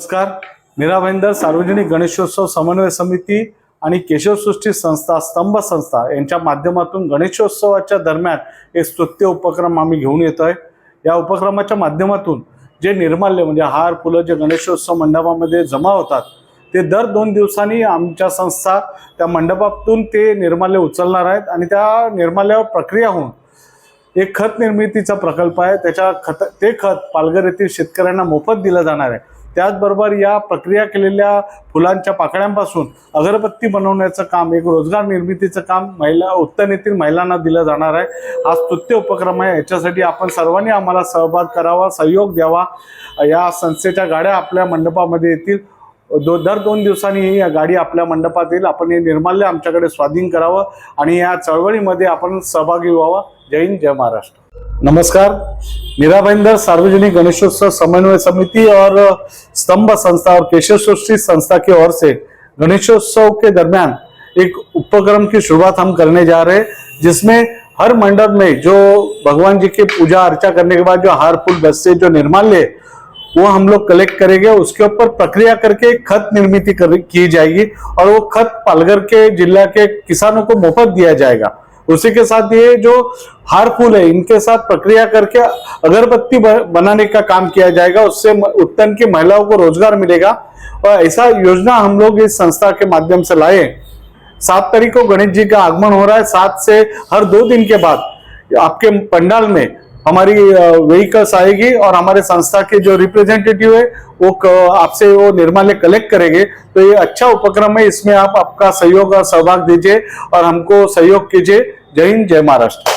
नमस्कार. मीरा भाईंदर सार्वजनिक गणेशोत्सव समन्वय समिती आणि केशवसृष्टी संस्था स्तंभ संस्था यांच्या माध्यमातून गणेशोत्सवाच्या दरम्यान एक स्तुत्य उपक्रम आम्ही घेऊन येतोय. या उपक्रमाच्या माध्यमातून जे निर्माल्य म्हणजे हार फुलं जे गणेशोत्सव मंडपामध्ये जमा होतात ते दर 2 दिवसांनी आमच्या संस्था त्या मंडपातून ते निर्माल्य उचलणार आहेत आणि त्या निर्माल्यावर प्रक्रिया होऊन एक खत निर्मितीचा प्रकल्प आहे. ते खत पालघर येथील शेतकऱ्यांना मोफत दिलं जाणार आहे. त्याचबरोबर या प्रक्रिया केलेल्या फुलांच्या पाकळ्यांपासून अगरबत्ती बनवण्याचं काम, एक रोजगार निर्मितीचं काम उत्तर येथील महिलांना दिलं जाणार आहे. हा स्तुत्य उपक्रम आहे. याच्यासाठी आपण सर्वांनी आम्हाला सहभाग करावा, सहयोग द्यावा. या संस्थेच्या गाड्या आपल्या मंडपामध्ये येतील. दर 2 दिवसांनी ही गाडी आपल्या मंडपात येईल. आपण हे निर्माल्य आमच्याकडे स्वाधीन करावं आणि या चळवळीमध्ये आपण सहभागी व्हावा. जय हिंद, जय महाराष्ट्र. नमस्कार. मीरा भाईंदर सार्वजनिक गणेशोत्सव समन्वय समिति और स्तंभ संस्था और केशवसृष्टि संस्था की ओर से गणेशोत्सव के दरमियान एक उपक्रम की शुरुआत हम करने जा रहे हैं, जिसमें हर मंडप में जो भगवान जी की पूजा अर्चा करने के बाद जो हार फूल बस्ते जो निर्माल्य वो हम लोग कलेक्ट करेंगे. उसके ऊपर प्रक्रिया करके खत निर्मित की जाएगी और वो खत पालघर के जिला के किसानों को मुफ्त दिया जाएगा. उसी के साथ ये जो हार फूल है इनके साथ प्रक्रिया करके अगरबत्ती बनाने का काम किया जाएगा. उससे उत्तन की महिलाओं को रोजगार मिलेगा. और ऐसा योजना हम लोग इस संस्था के माध्यम से लाए. 7 तारीख को गणेश जी का आगमन हो रहा है. 7 से हर 2 दिन के बाद आपके पंडाल में हमारी व्हीकल्स आएगी और हमारे संस्था के जो रिप्रेजेंटेटिव है वो आपसे वो निर्माल्य कलेक्ट करेंगे. तो ये अच्छा उपक्रम है. इसमें आप आपका सहयोग और सहभाग दीजिए और हमको सहयोग कीजिए. जय हिंद, जय महाराष्ट्र.